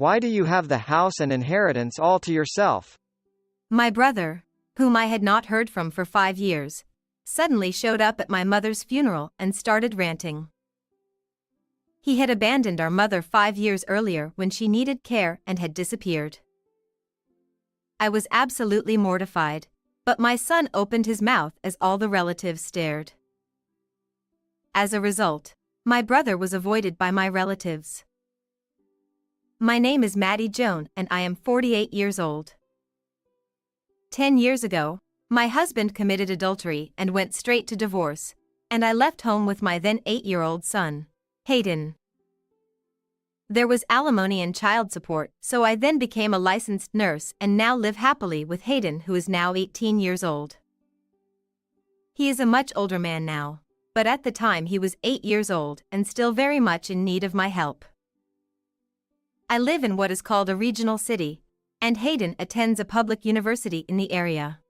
Why do you have the house and inheritance all to yourself? My brother, whom I had not heard from for 5 years, suddenly showed up at my mother's funeral and started ranting. He had abandoned our mother 5 years earlier when she needed care and had disappeared. I was absolutely mortified, but my son opened his mouth as all the relatives stared. As a result, my brother was avoided by my relatives. My name is Maddie Joan and I am 48 years old. 10 years ago, my husband committed adultery and went straight to divorce, and I left home with my then 8-year-old son, Hayden. There was alimony and child support, so I then became a licensed nurse and now live happily with Hayden, who is now 18 years old. He is a much older man now, but at the time he was 8 years old and still very much in need of my help. I live in what is called a regional city, and Hayden attends a public university in the area.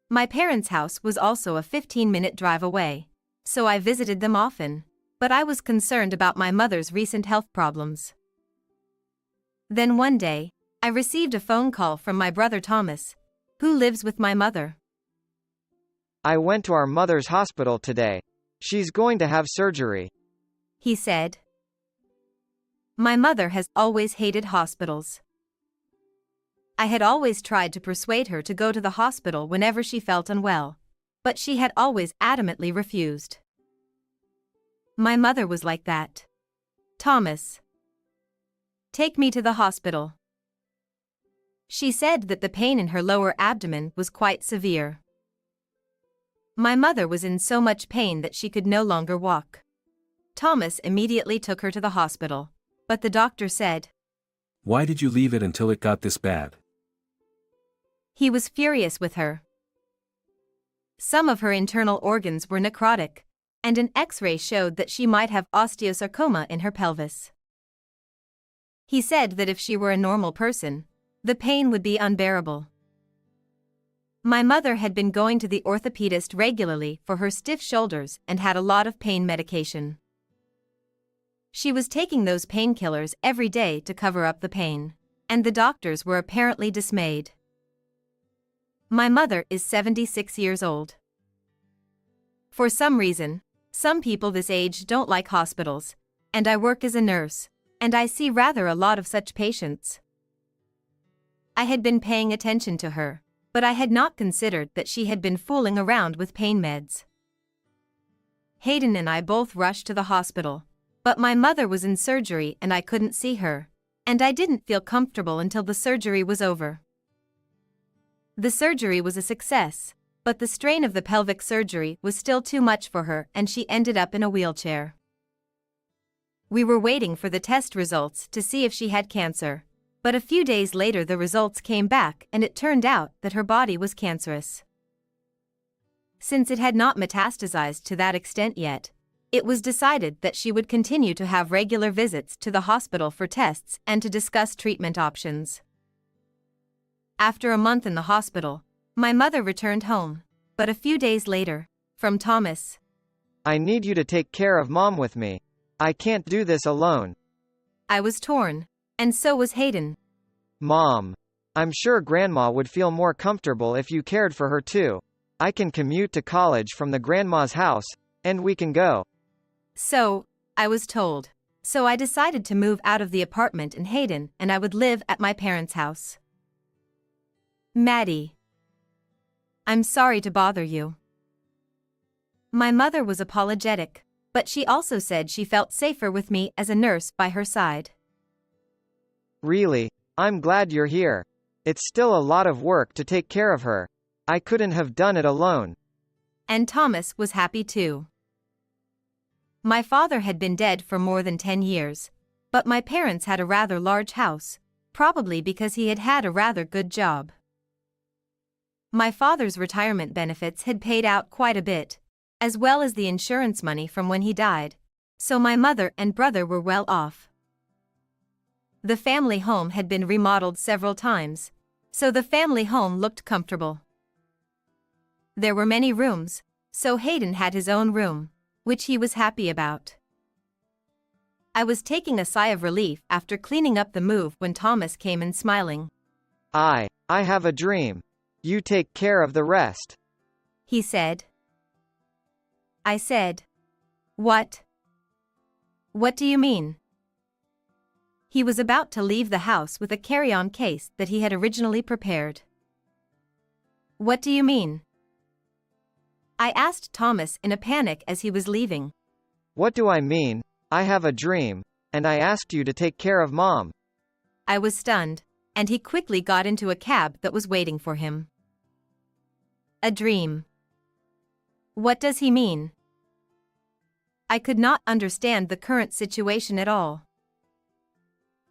My parents' house was also a 15-minute drive away, so I visited them often, but I was concerned about my mother's recent health problems. Then one day, I received a phone call from my brother Thomas, who lives with my mother. I went to our mother's hospital today. She's going to have surgery, he said. My mother has always hated hospitals. I had always tried to persuade her to go to the hospital whenever she felt unwell, but she had always adamantly refused. My mother was like that. Thomas, take me to the hospital. She said that the pain in her lower abdomen was quite severe. My mother was in so much pain that she could no longer walk. Thomas immediately took her to the hospital, but the doctor said, "Why did you leave it until it got this bad?" He was furious with her. Some of her internal organs were necrotic, and an X-ray showed that she might have osteosarcoma in her pelvis. He said that if she were a normal person, the pain would be unbearable. My mother had been going to the orthopedist regularly for her stiff shoulders and had a lot of pain medication. She was taking those painkillers every day to cover up the pain, and the doctors were apparently dismayed. My mother is 76 years old. For some reason, some people this age don't like hospitals, and I work as a nurse, and I see rather a lot of such patients. I had been paying attention to her, but I had not considered that she had been fooling around with pain meds. Hayden and I both rushed to the hospital, but my mother was in surgery and I couldn't see her, and I didn't feel comfortable until the surgery was over. The surgery was a success, but the strain of the pelvic surgery was still too much for her and she ended up in a wheelchair. We were waiting for the test results to see if she had cancer, but a few days later the results came back and it turned out that her body was cancerous. Since it had not metastasized to that extent yet, it was decided that she would continue to have regular visits to the hospital for tests and to discuss treatment options. After a month in the hospital, my mother returned home, but a few days later, from Thomas. I need you to take care of Mom with me. I can't do this alone. I was torn, and so was Hayden. Mom, I'm sure Grandma would feel more comfortable if you cared for her too. I can commute to college from the grandma's house, and we can go. So, I was told. So I decided to move out of the apartment in Hayden and I would live at my parents' house. Maddie, I'm sorry to bother you. My mother was apologetic, but she also said she felt safer with me as a nurse by her side. Really? I'm glad you're here. It's still a lot of work to take care of her. I couldn't have done it alone. And Thomas was happy too. My father had been dead for more than 10 years, but my parents had a rather large house, probably because he had had a rather good job. My father's retirement benefits had paid out quite a bit, as well as the insurance money from when he died, so my mother and brother were well off. The family home had been remodeled several times, so the family home looked comfortable. There were many rooms, so Hayden had his own room, which he was happy about. I was taking a sigh of relief after cleaning up the move when Thomas came in smiling. I have a dream. You take care of the rest. He said. I said. What? What do you mean? He was about to leave the house with a carry-on case that he had originally prepared. What do you mean? I asked Thomas in a panic as he was leaving. What do I mean? I have a dream, and I asked you to take care of Mom. I was stunned, and he quickly got into a cab that was waiting for him. A dream. What does he mean? I could not understand the current situation at all.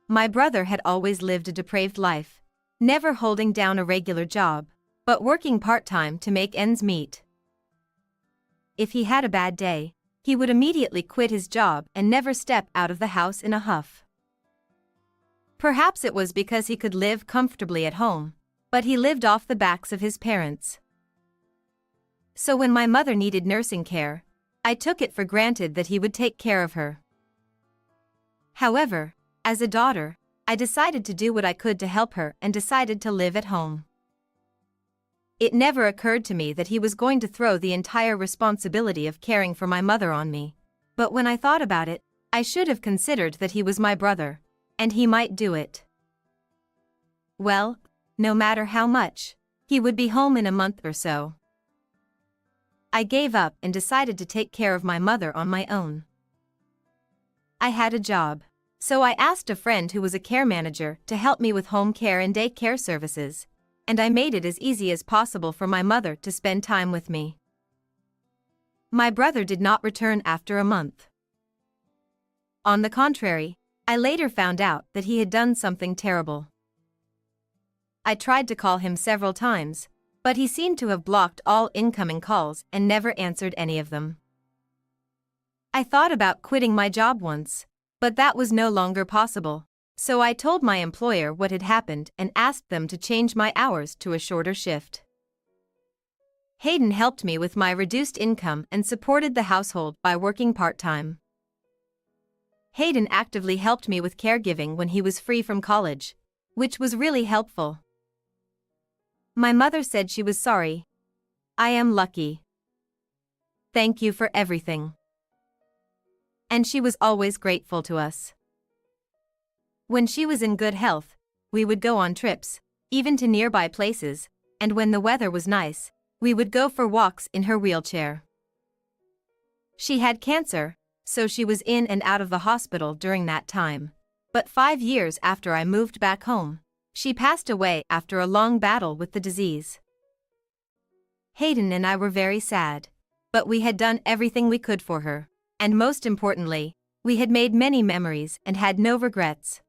My brother had always lived a depraved life, never holding down a regular job, but working part-time to make ends meet. If he had a bad day, he would immediately quit his job and never step out of the house in a huff. Perhaps it was because he could live comfortably at home, but he lived off the backs of his parents. So when my mother needed nursing care, I took it for granted that he would take care of her. However, as a daughter, I decided to do what I could to help her and decided to live at home. It never occurred to me that he was going to throw the entire responsibility of caring for my mother on me, but when I thought about it, I should have considered that he was my brother, and he might do it. Well, no matter how much, he would be home in a month or so. I gave up and decided to take care of my mother on my own. I had a job, so I asked a friend who was a care manager to help me with home care and day care services, and I made it as easy as possible for my mother to spend time with me. My brother did not return after a month. On the contrary, I later found out that he had done something terrible. I tried to call him several times, but he seemed to have blocked all incoming calls and never answered any of them. I thought about quitting my job once, but that was no longer possible, so I told my employer what had happened and asked them to change my hours to a shorter shift. Hayden helped me with my reduced income and supported the household by working part-time. Hayden actively helped me with caregiving when he was free from college, which was really helpful. My mother said she was sorry. I am lucky. Thank you for everything. And she was always grateful to us. When she was in good health, we would go on trips, even to nearby places, and when the weather was nice, we would go for walks in her wheelchair. She had cancer, so she was in and out of the hospital during that time, but 5 years after I moved back home, she passed away after a long battle with the disease. Hayden and I were very sad, but we had done everything we could for her, and most importantly, we had made many memories and had no regrets.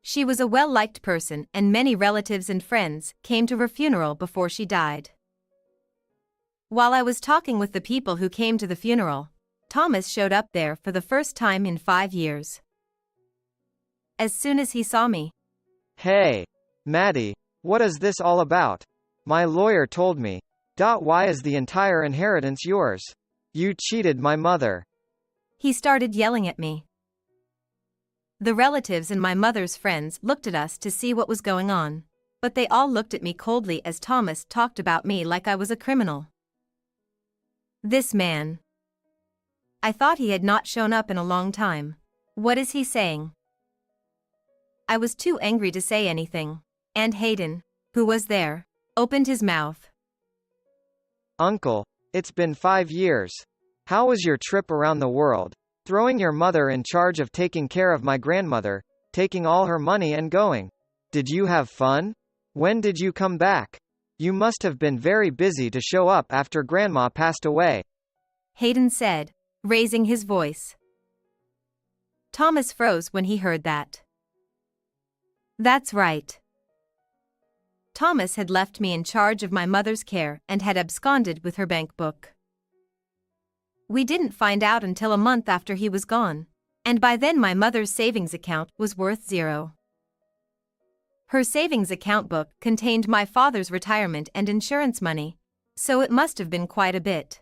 She was a well-liked person and many relatives and friends came to her funeral before she died. While I was talking with the people who came to the funeral, Thomas showed up there for the first time in 5 years. As soon as he saw me, Hey, Maddie, what is this all about? My lawyer told me. Why is the entire inheritance yours? You cheated my mother. He started yelling at me. The relatives and my mother's friends looked at us to see what was going on, but they all looked at me coldly as Thomas talked about me like I was a criminal. This man. I thought he had not shown up in a long time. What is he saying? I was too angry to say anything, and Hayden, who was there, opened his mouth. Uncle, it's been 5 years. How was your trip around the world? Throwing your mother in charge of taking care of my grandmother, taking all her money and going. Did you have fun? When did you come back? You must have been very busy to show up after Grandma passed away. Hayden said, raising his voice. Thomas froze when he heard that. That's right. Thomas had left me in charge of my mother's care and had absconded with her bank book. We didn't find out until a month after he was gone, and by then my mother's savings account was worth 0. Her savings account book contained my father's retirement and insurance money, so it must have been quite a bit.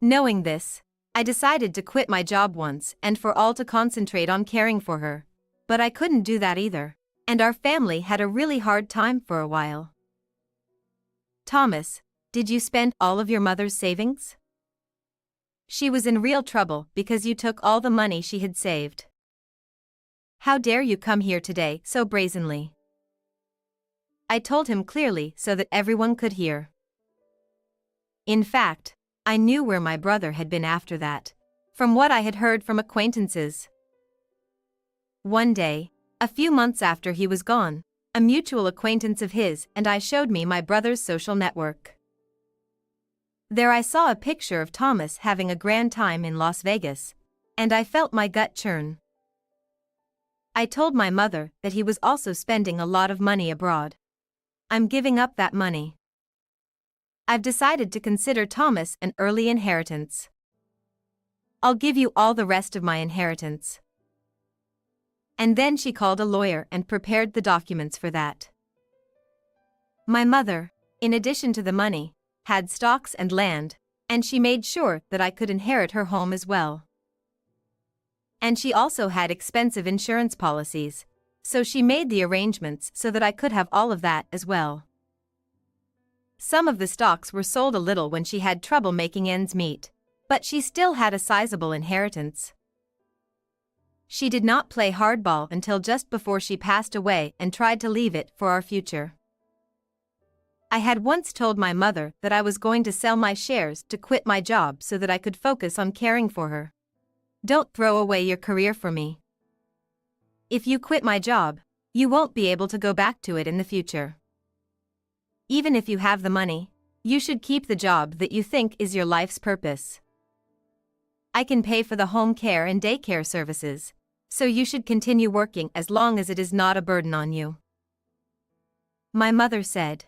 Knowing this, I decided to quit my job once and for all to concentrate on caring for her. But I couldn't do that either, and our family had a really hard time for a while. Thomas, did you spend all of your mother's savings? She was in real trouble because you took all the money she had saved. How dare you come here today so brazenly? I told him clearly so that everyone could hear. In fact, I knew where my brother had been after that, from what I had heard from acquaintances. One day, a few months after he was gone, a mutual acquaintance of his and I showed me my brother's social network. There I saw a picture of Thomas having a grand time in Las Vegas, and I felt my gut churn. I told my mother that he was also spending a lot of money abroad. I'm giving up that money. I've decided to consider Thomas an early inheritance. I'll give you all the rest of my inheritance. And then she called a lawyer and prepared the documents for that. My mother, in addition to the money, had stocks and land, and she made sure that I could inherit her home as well. And she also had expensive insurance policies, so she made the arrangements so that I could have all of that as well. Some of the stocks were sold a little when she had trouble making ends meet, but she still had a sizable inheritance. She did not play hardball until just before she passed away and tried to leave it for our future. I had once told my mother that I was going to sell my shares to quit my job so that I could focus on caring for her. Don't throw away your career for me. If you quit my job, you won't be able to go back to it in the future. Even if you have the money, you should keep the job that you think is your life's purpose. I can pay for the home care and daycare services, so you should continue working as long as it is not a burden on you. My mother said.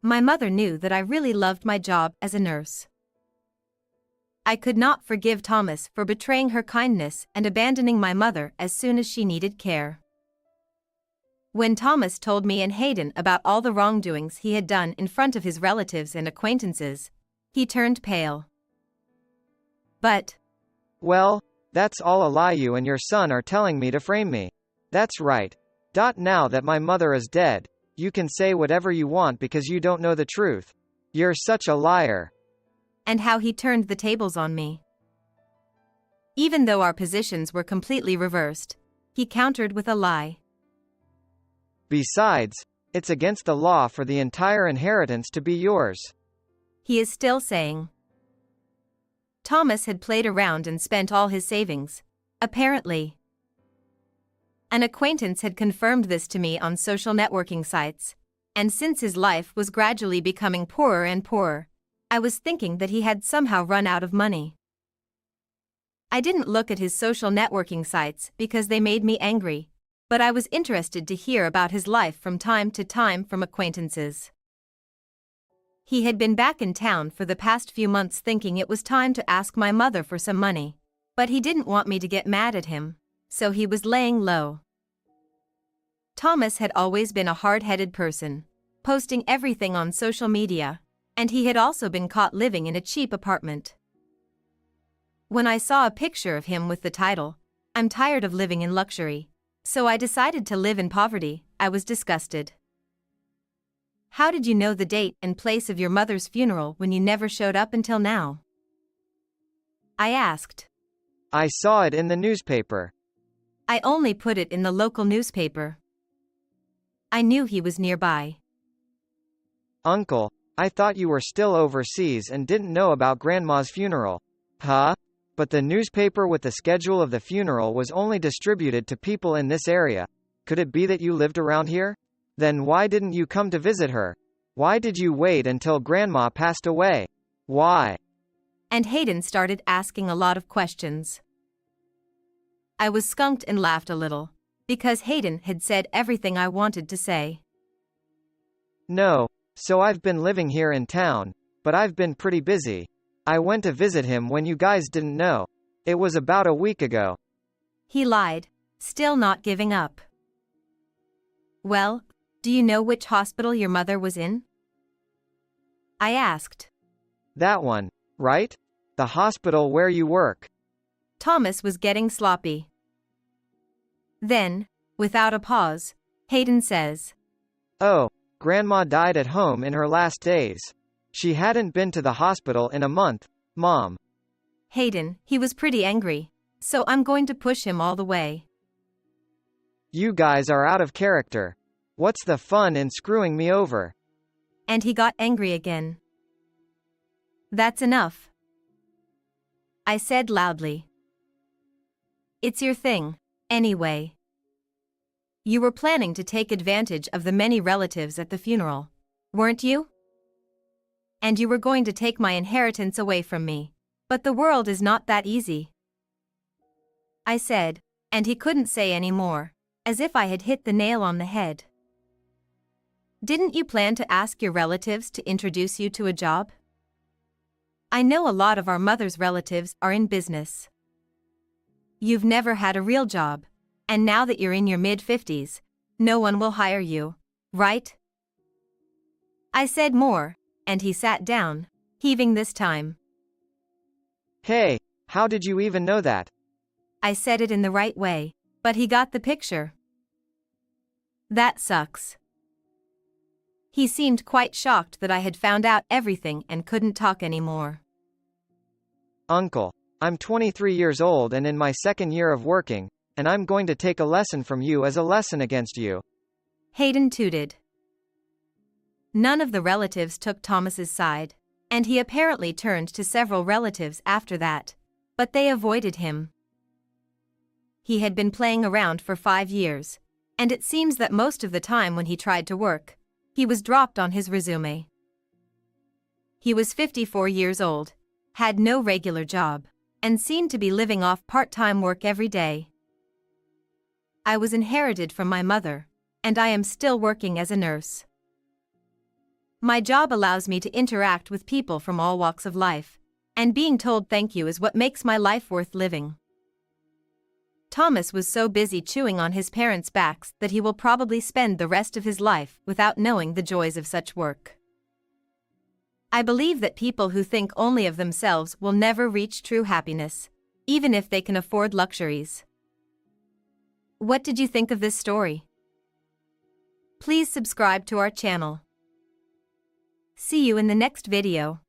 My mother knew that I really loved my job as a nurse. I could not forgive Thomas for betraying her kindness and abandoning my mother as soon as she needed care. When Thomas told me and Hayden about all the wrongdoings he had done in front of his relatives and acquaintances, he turned pale. But, Well, that's all a lie you and your son are telling me to frame me. That's right. Now that my mother is dead, you can say whatever you want because you don't know the truth. You're such a liar. And how he turned the tables on me. Even though our positions were completely reversed, he countered with a lie. Besides, it's against the law for the entire inheritance to be yours. He is still saying. Thomas had played around and spent all his savings, apparently. An acquaintance had confirmed this to me on social networking sites, and since his life was gradually becoming poorer and poorer, I was thinking that he had somehow run out of money. I didn't look at his social networking sites because they made me angry, but I was interested to hear about his life from time to time from acquaintances. He had been back in town for the past few months thinking it was time to ask my mother for some money, but he didn't want me to get mad at him, so he was laying low. Thomas had always been a hard-headed person, posting everything on social media, and he had also been caught living in a cheap apartment. When I saw a picture of him with the title, "I'm tired of living in luxury, so I decided to live in poverty," I was disgusted. How did you know the date and place of your mother's funeral when you never showed up until now? I asked. I saw it in the newspaper. I only put it in the local newspaper. I knew he was nearby. Uncle, I thought you were still overseas and didn't know about Grandma's funeral. Huh? But the newspaper with the schedule of the funeral was only distributed to people in this area. Could it be that you lived around here? Then why didn't you come to visit her? Why did you wait until Grandma passed away? Why? And Hayden started asking a lot of questions. I was skunked and laughed a little, because Hayden had said everything I wanted to say. No, so I've been living here in town, but I've been pretty busy. I went to visit him when you guys didn't know. It was about a week ago. He lied, still not giving up. Well, do you know which hospital your mother was in? I asked. That one, right? The hospital where you work. Thomas was getting sloppy. Then, without a pause, Hayden says, Oh, Grandma died at home in her last days. She hadn't been to the hospital in a month, Mom. Hayden, he was pretty angry, so I'm going to push him all the way. You guys are out of character. What's the fun in screwing me over? And he got angry again. That's enough, I said loudly. It's your thing, anyway. You were planning to take advantage of the many relatives at the funeral, weren't you? And you were going to take my inheritance away from me. But the world is not that easy, I said, and he couldn't say any more, as if I had hit the nail on the head. Didn't you plan to ask your relatives to introduce you to a job? I know a lot of our mother's relatives are in business. You've never had a real job, and now that you're in your mid-50s, no one will hire you, right? I said more, and he sat down, heaving this time. Hey, how did you even know that? I said it in the right way, but he got the picture. That sucks. He seemed quite shocked that I had found out everything and couldn't talk anymore. Uncle, I'm 23 years old and in my second year of working, and I'm going to take a lesson from you as a lesson against you. Hayden tooted. None of the relatives took Thomas's side, and he apparently turned to several relatives after that, but they avoided him. He had been playing around for 5 years, and it seems that most of the time when he tried to work, he was dropped on his resume. He was 54 years old, had no regular job, and seemed to be living off part-time work every day. I was inherited from my mother, and I am still working as a nurse. My job allows me to interact with people from all walks of life, and being told thank you is what makes my life worth living. Thomas was so busy chewing on his parents' backs that he will probably spend the rest of his life without knowing the joys of such work. I believe that people who think only of themselves will never reach true happiness, even if they can afford luxuries. What did you think of this story? Please subscribe to our channel. See you in the next video.